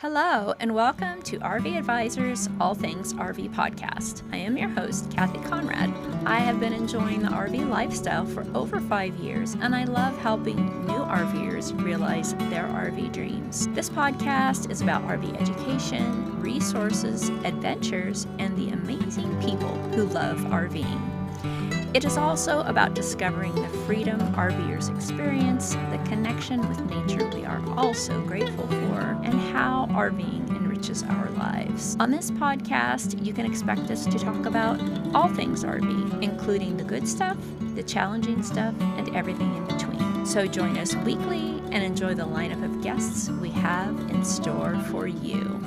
Hello, and welcome to RV Advisors All Things RV podcast. I am your host, 𝓜𝓔𝓡𝓡𝓢. I have been enjoying the RV lifestyle for over 5 years, and I love helping new RVers realize their RV dreams. This podcast is about RV education, resources, adventures, and the amazing people who love RVing. It is also about discovering the freedom RVers experience, the connection with nature we are all so grateful for, and how RVing enriches our lives. On this podcast, you can expect us to talk about all things RV, including the good stuff, the challenging stuff, and everything in between. So join us weekly and enjoy the lineup of guests we have in store for you.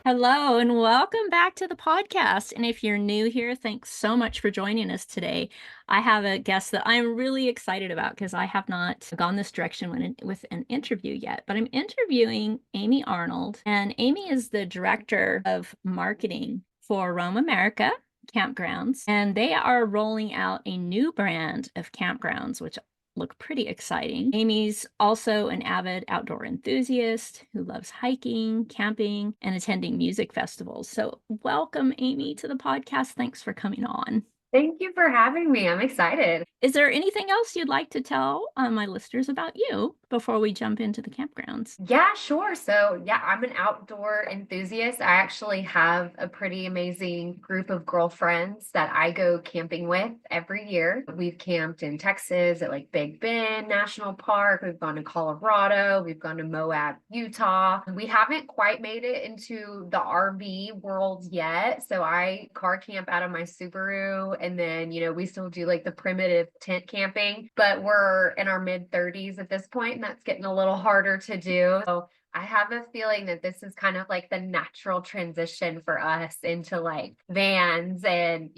Hello, and welcome back to the podcast. And if you're new here, thanks so much for joining us today. I have a guest that I'm really excited about because I have not gone this direction with an interview yet, but I'm interviewing Amy Arnold. And Amy is the director of marketing for Roam America Campgrounds, and they are rolling out a new brand of campgrounds, which look pretty exciting. Amy's also an avid outdoor enthusiast who loves hiking, camping, and attending music festivals. So welcome, Amy, to the podcast. Thanks for coming on. Thank you for having me. I'm excited. Is there anything else you'd like to tell my listeners about you before we jump into the campgrounds? Yeah, sure. So yeah, I'm an outdoor enthusiast. I actually have a pretty amazing group of girlfriends that I go camping with every year. We've camped in Texas at like Big Bend National Park. We've gone to Colorado. We've gone to Moab, Utah. We haven't quite made it into the RV world yet. So I car camp out of my Subaru, and then, we still do like the primitive tent camping, but we're in our mid 30s at this point, and that's getting a little harder to do. So I have a feeling that this is kind of like the natural transition for us into like vans and,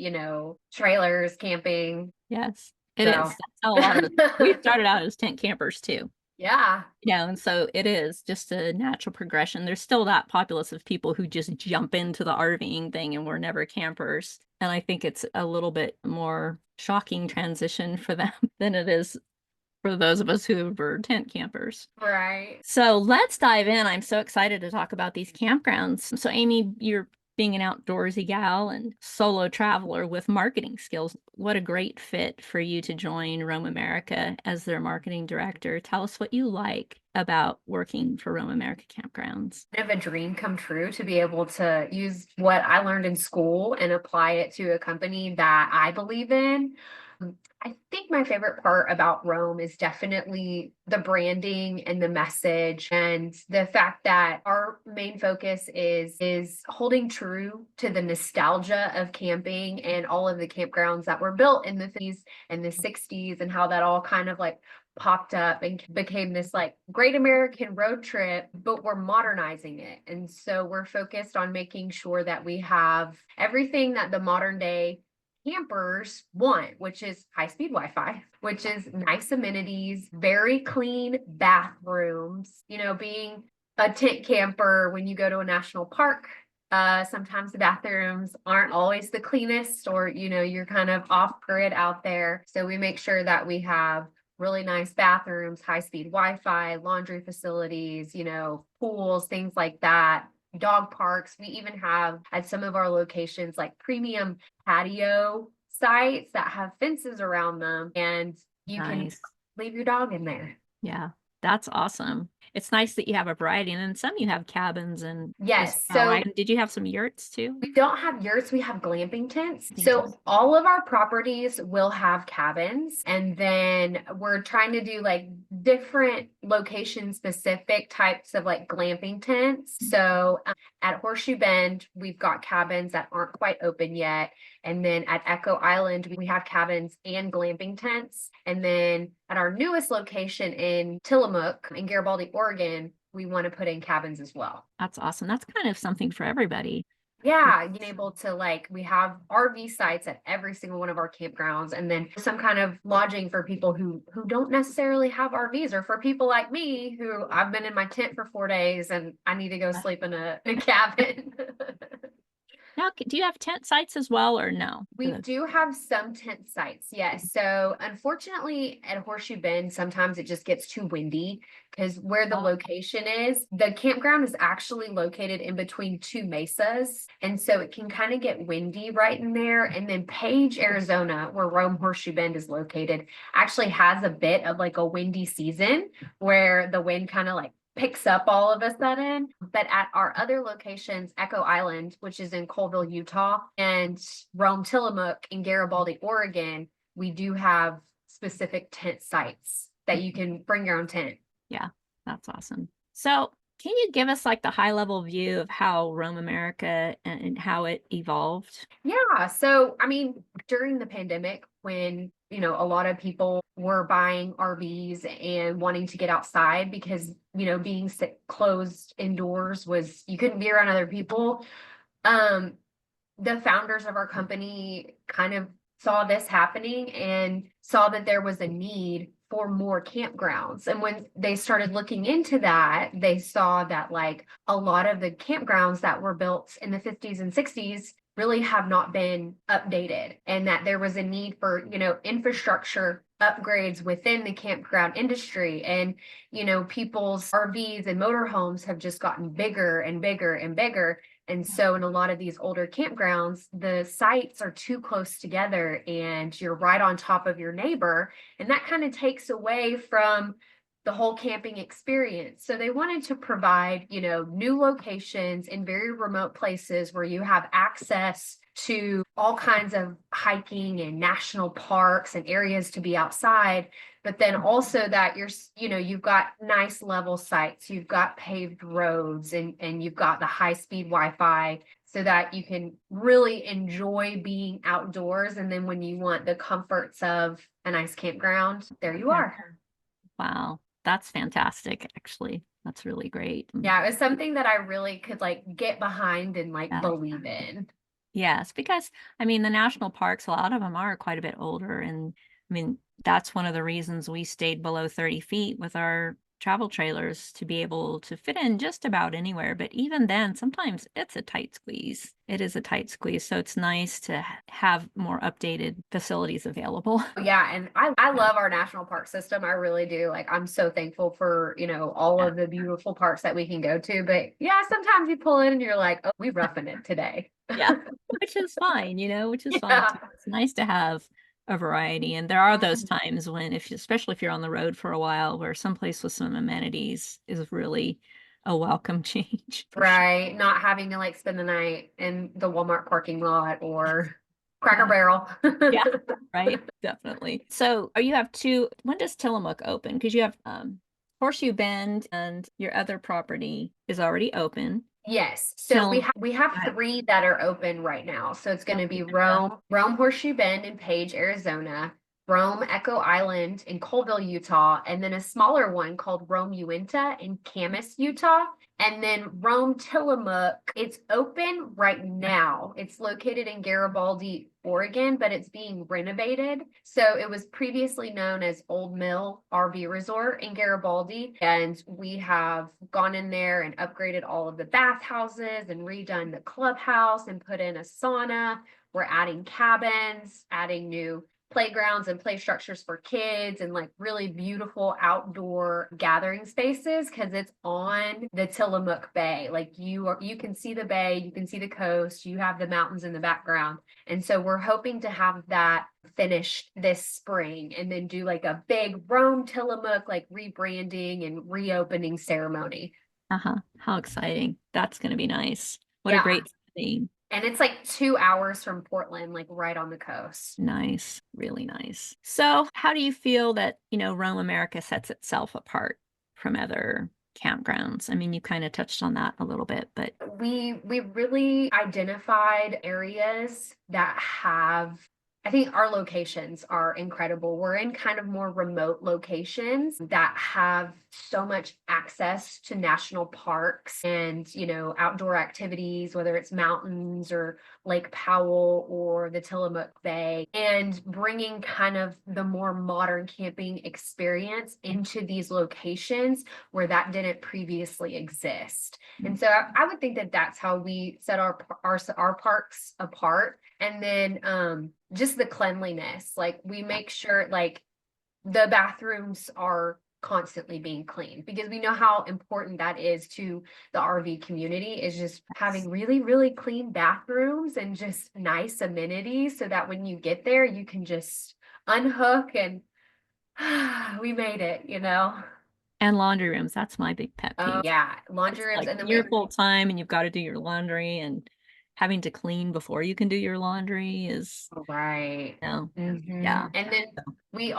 trailers, camping. Yes, it is. That's how a lot of we started out as tent campers too. Yeah. And so it is just a natural progression. There's still that populace of people who just jump into the RVing thing and were never campers. And I think it's a little bit more shocking transition for them than it is for those of us who were tent campers. Right. So let's dive in. I'm so excited to talk about these campgrounds. So Amy, you're being an outdoorsy gal and solo traveler with marketing skills. What a great fit for you to join Roam America as their marketing director. Tell us what you like about working for Roam America Campgrounds. Kind of a dream come true to be able to use what I learned in school and apply it to a company that I believe in. I think my favorite part about Roam is definitely the branding and the message, and the fact that our main focus is holding true to the nostalgia of camping and all of the campgrounds that were built in the 50s and the 60s, and how that all kind of like popped up and became this like great American road trip, but we're modernizing it. And so we're focused on making sure that we have everything that the modern day campers want, which is high-speed Wi-Fi, which is nice amenities, very clean bathrooms. Being a tent camper, when you go to a national park, sometimes the bathrooms aren't always the cleanest, or you're kind of off-grid out there. So we make sure that we have really nice bathrooms, high-speed Wi-Fi, laundry facilities, pools, things like that. Dog parks. We even have at some of our locations like premium patio sites that have fences around them, and you can leave your dog in there. Yeah, that's awesome. It's nice that you have a variety, and then some you have cabins and yes. So did you have some yurts too? We don't have yurts, we have glamping tents. So all of our properties will have cabins, and then we're trying to do like different location specific types of like glamping tents. So at Horseshoe Bend, we've got cabins that aren't quite open yet. And then at Echo Island, we have cabins and glamping tents. And then at our newest location in Tillamook in Garibaldi, Oregon, we want to put in cabins as well. That's awesome. That's kind of something for everybody. Yeah, being able to we have RV sites at every single one of our campgrounds, and then some kind of lodging for people who don't necessarily have RVs, or for people like me who I've been in my tent for 4 days and I need to go sleep in a cabin. Now, do you have tent sites as well or no? We do have some tent sites, yes. So unfortunately at Horseshoe Bend, sometimes it just gets too windy because where the Oh, location is, the campground is actually located in between two mesas. And so it can kind of get windy right in there. And then Page, Arizona, where Rome Horseshoe Bend is located, actually has a bit of like a windy season where the wind kind of like picks up all of a sudden. But at our other locations, Echo Island, which is in Colville, Utah, and Rome Tillamook in Garibaldi, Oregon, we do have specific tent sites that you can bring your own tent. yeah, that's awesome. So can you give us like the high level view of how Rome America and how it evolved? Yeah. So, I mean, during the pandemic, when, a lot of people were buying RVs and wanting to get outside because, being closed indoors was, you couldn't be around other people. Um, the founders of our company kind of saw this happening and saw that there was a need for more campgrounds. And when they started looking into that, they saw that like a lot of the campgrounds that were built in the 50s and 60s really have not been updated, and that there was a need for, infrastructure upgrades within the campground industry. And, people's RVs and motorhomes have just gotten bigger and bigger and bigger. And so in a lot of these older campgrounds, the sites are too close together and you're right on top of your neighbor. And that kind of takes away from the whole camping experience. So they wanted to provide, new locations in very remote places where you have access to all kinds of hiking and national parks and areas to be outside, but then also that you've got nice level sites, you've got paved roads, and you've got the high speed Wi-Fi so that you can really enjoy being outdoors. And then when you want the comforts of a nice campground, there you are. Wow, that's fantastic, actually. That's really great. Yeah, it was something that I really could like get behind and like Yeah. believe in. Yes, because I mean, the national parks, a lot of them are quite a bit older. And I mean, that's one of the reasons we stayed below 30 feet with our travel trailers to be able to fit in just about anywhere. But even then, sometimes it's a tight squeeze. It is a tight squeeze. So it's nice to have more updated facilities available. Yeah, and I love our national park system. I really do. Like I'm so thankful for, all Yeah. of the beautiful parks that we can go to. But yeah, sometimes you pull in and you're like, oh, we roughing it today. Yeah, which is fine, which is fine Yeah. too. It's nice to have a variety. And there are those times when, especially if you're on the road for a while, where someplace with some amenities is really a welcome change for sure. Right. Not having to like spend the night in the Walmart parking lot or Cracker Barrel. Yeah, right. Definitely. So, you have two, when does Tillamook open? Because you have Horseshoe Bend and your other property is already open. Yes. So we Till have we have three that are open right now. So it's going to be Rome Horseshoe Bend in Page, Arizona, Rome Echo Island in Colville, Utah, and then a smaller one called Rome Uinta in Camas, Utah. And then Rome Tillamook, it's open right now. It's located in Garibaldi, Oregon, but it's being renovated. So it was previously known as Old Mill RV Resort in Garibaldi. And we have gone in there and upgraded all of the bathhouses and redone the clubhouse and put in a sauna. We're adding cabins, adding new playgrounds and play structures for kids, and like really beautiful outdoor gathering spaces because it's on the Tillamook Bay. Like you can see the bay, you can see the coast, you have the mountains in the background. And so we're hoping to have that finished this spring and then do like a big Rome Tillamook like rebranding and reopening ceremony. How exciting. That's going to be nice. What a Yeah. great theme. And it's like 2 hours from Portland, like right on the coast. Nice, really nice. So, how do you feel that, Rome America sets itself apart from other campgrounds? I mean, you kind of touched on that a little bit, but We really identified areas that have, I think our locations are incredible. We're in kind of more remote locations that have so much access to national parks and, outdoor activities, whether it's mountains or Lake Powell or the Tillamook Bay, and bringing kind of the more modern camping experience into these locations where that didn't previously exist. And so I would think that that's how we set our parks apart. And then just the cleanliness, like we make sure like the bathrooms are constantly being cleaned, because we know how important that is to the RV community, is just having really, really clean bathrooms and just nice amenities so that when you get there, you can just unhook and we made it, And laundry rooms, that's my big pet Oh peeve. yeah, laundry It's rooms, like and then you're full time and you've got to do your laundry, and having to clean before you can do your laundry is, right. yeah. And then we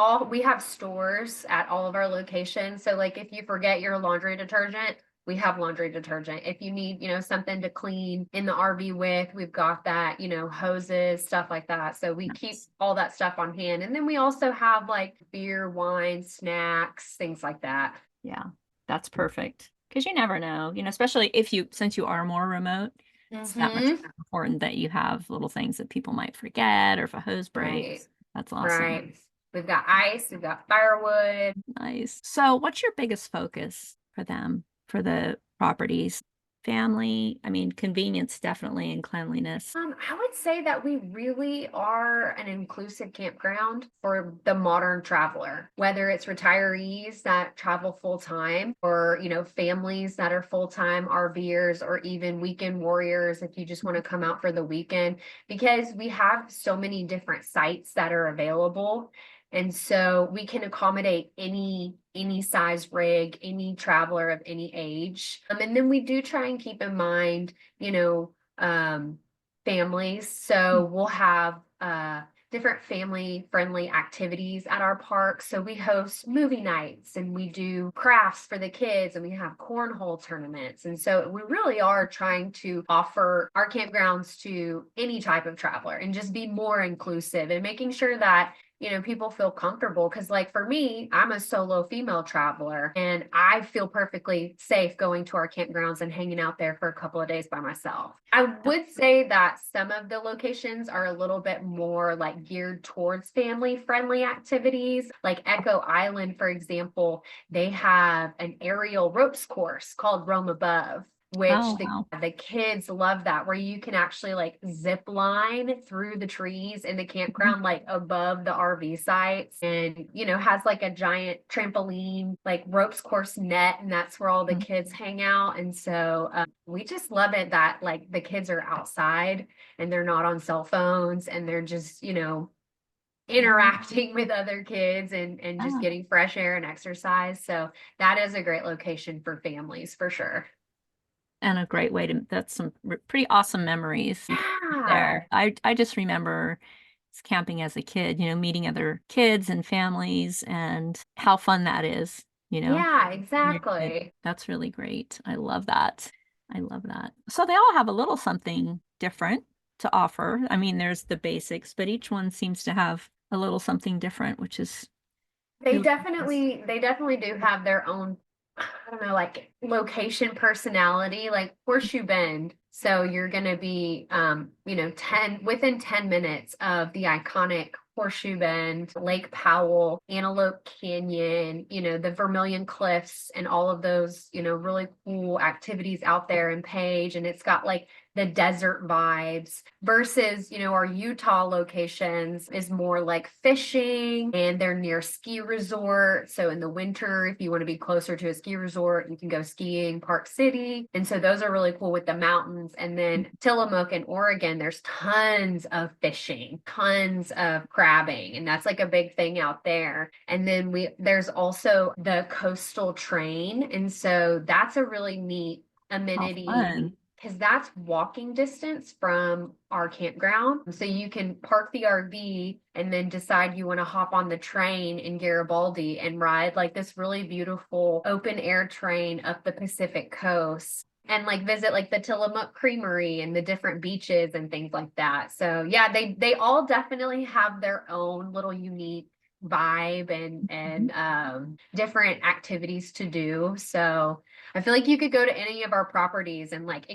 have stores at all of our locations. So like if you forget your laundry detergent, we have laundry detergent. If you need, something to clean in the RV with, we've got that, hoses, stuff like that. So we keep all that stuff on hand. And then we also have like beer, wine, snacks, things like that. Yeah, that's perfect. Because you never know, especially since you are more remote, it's that much more important that you have little things that people might forget, or if a hose breaks. Right. That's awesome. Right. We've got ice, we've got firewood. Nice. So what's your biggest focus for them, for the properties? Family, I mean, convenience definitely, and cleanliness. I would say that we really are an inclusive campground for the modern traveler, whether it's retirees that travel full time, or, families that are full time RVers, or even weekend warriors if you just want to come out for the weekend, because we have so many different sites that are available. And so we can accommodate any size rig, any traveler of any age. And then we do try and keep in mind, families. So we'll have different family friendly activities at our park. So we host movie nights, and we do crafts for the kids, and we have cornhole tournaments. And so we really are trying to offer our campgrounds to any type of traveler and just be more inclusive, and making sure that people feel comfortable. Because like for me, I'm a solo female traveler, and I feel perfectly safe going to our campgrounds and hanging out there for a couple of days by myself. I would say that some of the locations are a little bit more like geared towards family friendly activities. Like Echo Island, for example, they have an aerial ropes course called Roam Above, which the kids love that, where you can actually like zip line through the trees in the campground, like above the RV sites, and has like a giant trampoline, like ropes course net, and that's where all the kids hang out. And so we just love it that like the kids are outside and they're not on cell phones, and they're just interacting with other kids and just getting fresh air and exercise. So that is a great location for families for sure. And a great way that's some pretty awesome memories there. I just remember camping as a kid, meeting other kids and families, and how fun that is, Yeah, exactly. That's really great. I love that. I love that. So they all have a little something different to offer. I mean, there's the basics, but each one seems to have a little something different, which is They definitely do have their own, I don't know, like location personality, like Horseshoe Bend. So you're going to be, within 10 minutes of the iconic Horseshoe Bend, Lake Powell, Antelope Canyon, the Vermilion Cliffs, and all of those, really cool activities out there in Page. And it's got like the desert vibes, versus, our Utah locations is more like fishing, and they're near ski resort. So in the winter, if you want to be closer to a ski resort, you can go skiing Park City. And so those are really cool with the mountains. And then Tillamook in Oregon, there's tons of fishing, tons of crabbing, and that's like a big thing out there. And then there's also the coastal train. And so that's a really neat amenity, because that's walking distance from our campground. So you can park the RV and then decide you want to hop on the train in Garibaldi and ride like this really beautiful open air train up the Pacific coast, and like visit like the Tillamook Creamery and the different beaches and things like that. So yeah, they all definitely have their own little unique vibe and different activities to do. So I feel like you could go to any of our properties and like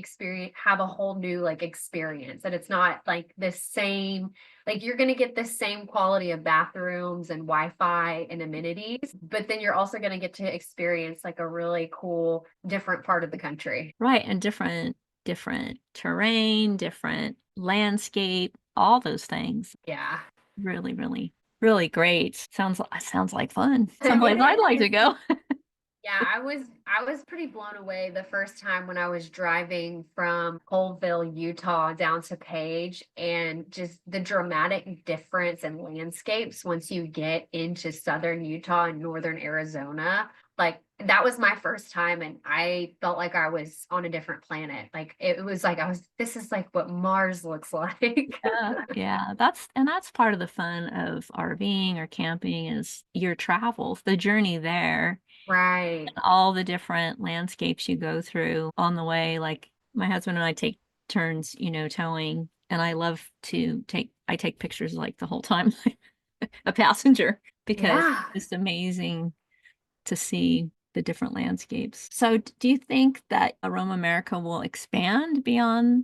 have a whole new like experience. And it's not like the same, like you're going to get the same quality of bathrooms and Wi-Fi and amenities, but then you're also going to get to experience like a really cool, different part of the country. Right. And different terrain, different landscape, all those things. Yeah. Really, really, really great. Sounds like fun. Someplace I'd It like is. to go. Yeah, I was pretty blown away the first time when I was driving from Colville, Utah down to Page, and just the dramatic difference in landscapes once you get into southern Utah and northern Arizona. Like that was my first time and I felt like I was on a different planet. Like it was like this is like what Mars looks like. Yeah, that's part of the fun of RVing or camping is your travels, the journey there, Right. all the different landscapes you go through on the way. Like my husband and I take turns, towing, and I take pictures like the whole time, a passenger, because Yeah. it's amazing to see the different landscapes. So do you think that Aroma America will expand beyond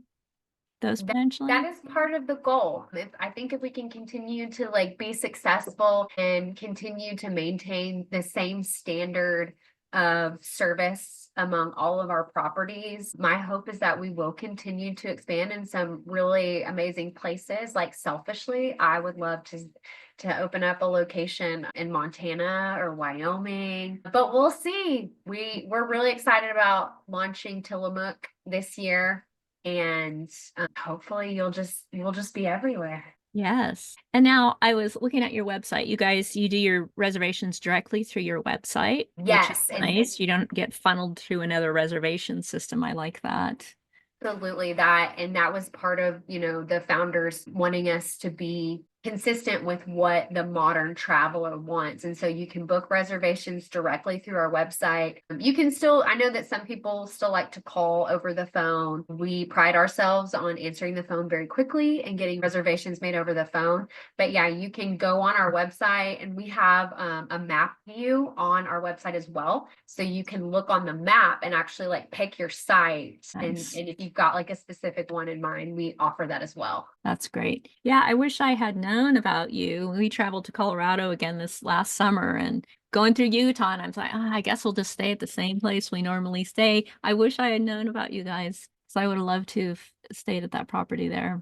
those That potentially? is part of the goal. I think if we can continue to like be successful and continue to maintain the same standard of service among all of our properties, my hope is that we will continue to expand in some really amazing places. Like selfishly, I would love to open up a location in Montana or Wyoming, but we'll see. We're really excited about launching Tillamook this year, and hopefully you'll just be everywhere. Yes. And now I was looking at your website. You do your reservations directly through your website, which is Yes, and nice. You don't get funneled through another reservation system. I like that. absolutely that. And that was part of, the founders wanting us to be consistent with what the modern traveler wants. And so you can book reservations directly through our website. You can still, I know that some people still like to call over the phone. We pride ourselves on answering the phone very quickly and getting reservations made over the phone. But yeah, you can go on our website and we have a map view on our website as well. So you can look on the map and actually like pick your site. Nice. And if you've got like a specific one in mind, we offer that as well. That's great. Yeah, I wish I had known about you. We traveled to Colorado again this last summer and going through Utah, and I was like, I guess we'll just stay at the same place we normally stay. I wish I had known about you guys, so I would have loved to have stayed at that property there.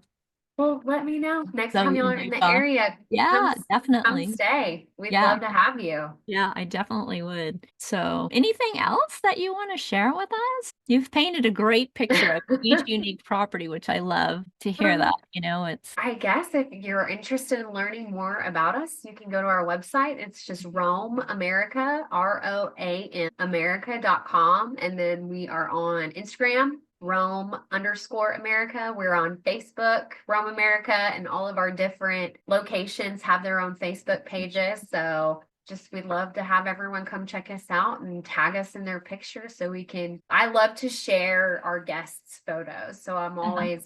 Well, let me know next So time you're in in the Utah. area. Yeah, Come definitely. stay. We'd Yeah. love to have you. Yeah, I definitely would. So, anything else that you want to share with us? You've painted a great picture of each unique property, which I love to hear that. Um, It's I guess if you're interested in learning more about us, you can go to our website. It's just Roam America, ROAM America.com. And then we are on Instagram, Roam_America. We're on Facebook, Roam America, and all of our different locations have their own Facebook pages. So just we'd love to have everyone come check us out and tag us in their pictures so I love to share our guests' photos. So I'm always,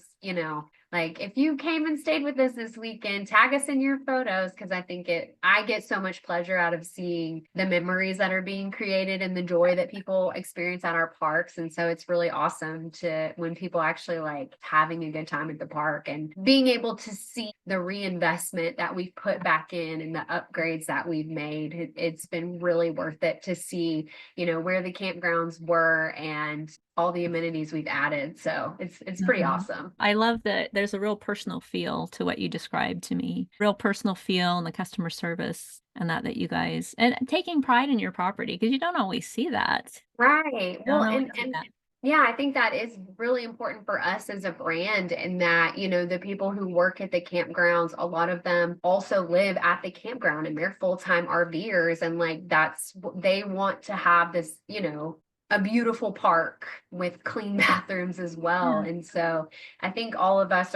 like if you came and stayed with us this weekend, tag us in your photos because I get so much pleasure out of seeing the memories that are being created and the joy that people experience at our parks. And so it's really awesome to when people actually like having a good time at the park and being able to see the reinvestment that we've put back in and the upgrades that we've made. It's been really worth it to see, where the campgrounds were and all the amenities we've added. So it's pretty Mhm. awesome. I love that there's a real personal feel to what you described to me. Real personal feel and the customer service and that you guys and taking pride in your property because you don't always see that. Right. You Well, don't always see and that. yeah, I think that is really important for us as a brand and that, the people who work at the campgrounds, a lot of them also live at the campground and they're full-time RVers and like they want to have this, a beautiful park with clean bathrooms as well. Yeah. And so I think all of us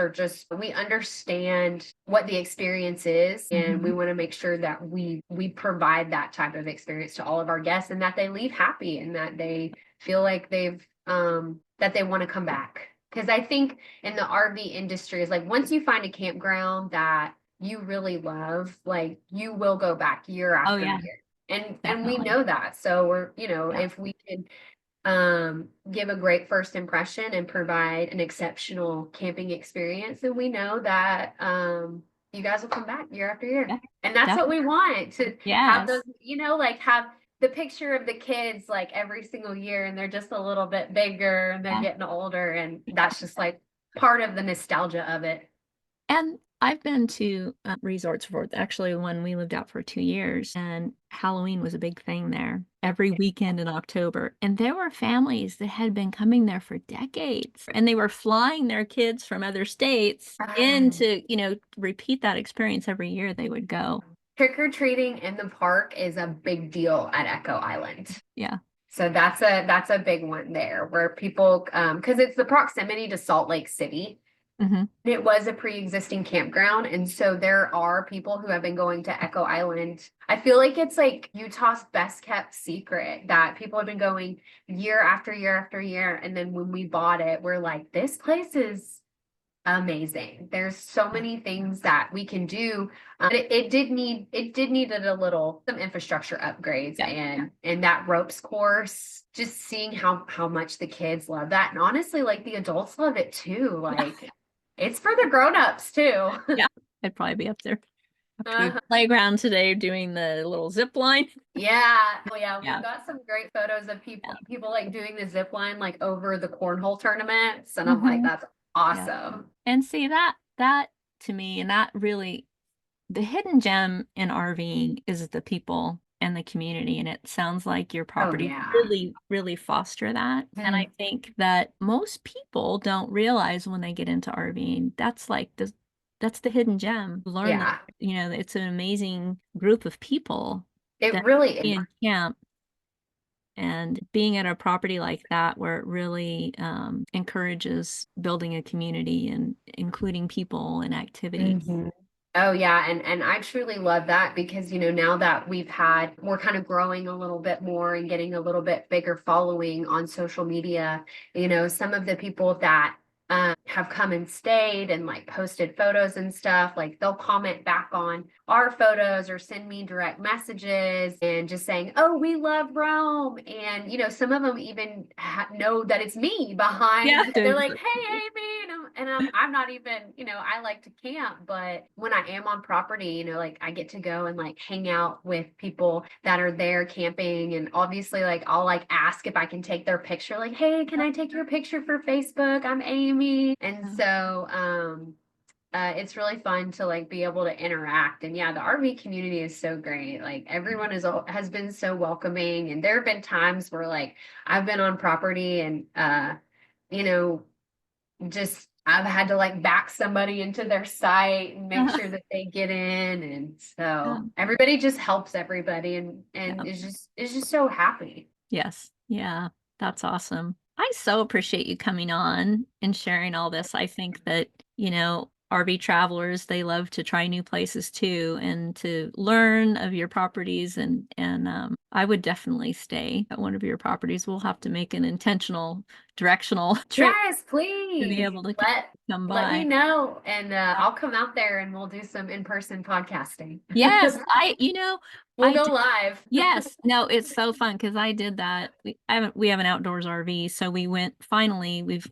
we understand what the experience is and we Mhm. want to make sure that we provide that type of experience to all of our guests and that they leave happy and that they feel like that they want to come back. Because I think in the RV industry is like once you find a campground that you really love, like you will go back year Oh after yeah, year. And we definitely. know that. So we're, Yeah, if we can give a great first impression and provide an exceptional camping experience, then we know that you guys will come back year after year. yeah, And that's what definitely. we want, to have those, Yes. like have the picture of the kids like every single year, and they're just a little bit bigger and they're Yeah. getting older, and that's just like part of the nostalgia of it. And I've been to resorts before. Actually, when we lived out for 2 years, and Halloween was a big thing there every weekend in October. And there were families that had been coming there for decades, and they were flying their kids from other states in to, repeat that experience every year they would go. Trick or treating in the park is a big deal at Echo Island. Yeah. So that's a big one there, where people, because it's the proximity to Salt Lake City. Hmm. It was a pre-existing campground, and so there are people who have been going to Echo Island. I feel like it's like Utah's best kept secret, that people have been going year after year after year. And then when we bought it, we're like, this place is amazing. There's so many things that we can do. It did needed some infrastructure upgrades, Yeah. and that ropes course, just seeing how much the kids love that. And honestly, like the adults love it too. Like it's for the grown-ups too. Yeah. I'd probably be up there. Have to go to Uh, the playground today doing the little zip line. yeah. Well, yeah, we've Yeah. got some great photos of Yeah. people like doing the zip line like over the cornhole tournaments. And I'm like, Hmm. that's Yeah. awesome. And see that to me, and that really, the hidden gem in RVing is the people and the community. And it sounds like your Oh property yeah. really, really foster that. And I Mhm. think that most people don't realize when they get into RVing, that's the hidden gem. Learn that, Yeah. it's an amazing group of people It that really be is. in camp. And being at a property like that, where it really encourages building a community and including people and activities. Mhm. Oh yeah, and I truly love that, because now that we're kind of growing a little bit more and getting a little bit bigger following on social media. Some of the people that have come and stayed and like posted photos and stuff, like they'll comment back on our photos or send me direct messages and just saying, "Oh, we love Rome." And some of them even know that it's me Yeah. behind. They're like, "Hey, Amy," and I'm not even, I like to camp, but when I am on property, like I get to go and like hang out with people that are there camping, and obviously like I'll like ask if I can take their picture, like, "Hey, can I take your picture for Facebook? I'm Amy." And so it's really fun to like be able to interact. And yeah, the RV community is so great. Like everyone has been so welcoming, and there have been times where like I've been on property and you know just I've had to like back somebody into their site and make sure that they get in. And Yeah. so everybody just helps everybody, and Yeah. is just so happy. Yes. Yeah. That's awesome. I so appreciate you coming on and sharing all this. I think that, RV travelers, they love to try new places too and to learn of your properties, and I would definitely stay at one of your properties. We'll have to make an intentional directional trip Yes, to be please able to come let me by. know, and I'll come out there and we'll do some in-person podcasting. Yes, We'll I go live. Yes, no, it's so fun because I did that. We have an outdoors RV, so we've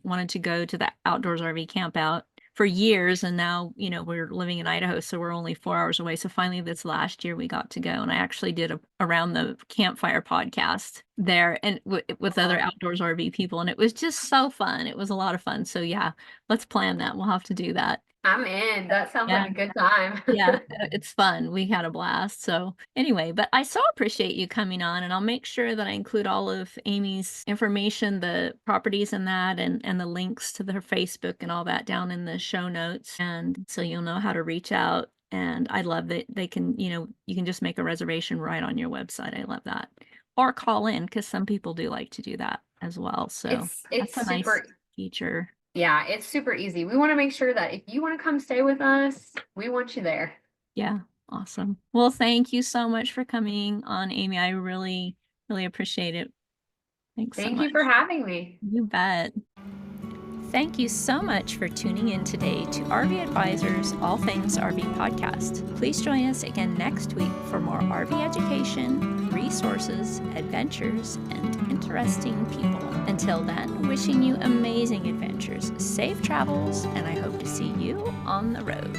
wanted to go to the outdoors RV camp out for years, and now, we're living in Idaho, so we're only 4 hours away. So finally this last year we got to go, and I actually did a around the campfire podcast there and with other outdoors RV people, and it was just so fun. It was a lot of fun. So yeah, let's plan that. We'll have to do that. I'm in. That sounds Yeah. like a good time. Yeah, it's fun. We had a blast. So, anyway, but I so appreciate you coming on, and I'll make sure that I include all of Amy's information, the properties and that, and the links to her Facebook and all that down in the show notes. And so you'll know how to reach out. And I love that they can, you can just make a reservation right on your website. I love that. Or call in, because some people do like to do that as well. So It's that's a nice super, feature. yeah, it's super easy. We want to make sure that if you want to come stay with us, we want you there. Yeah, awesome. Well, thank you so much for coming on, Amy. I really, really appreciate it. Thanks so Thank much. you for having me. You bet. Thank you so much for tuning in today to RV Advisors All Things RV podcast. Please join us again next week for more RV education, resources, adventures, and interesting people. Until then, wishing you amazing adventures, safe travels, and I hope to see you on the road.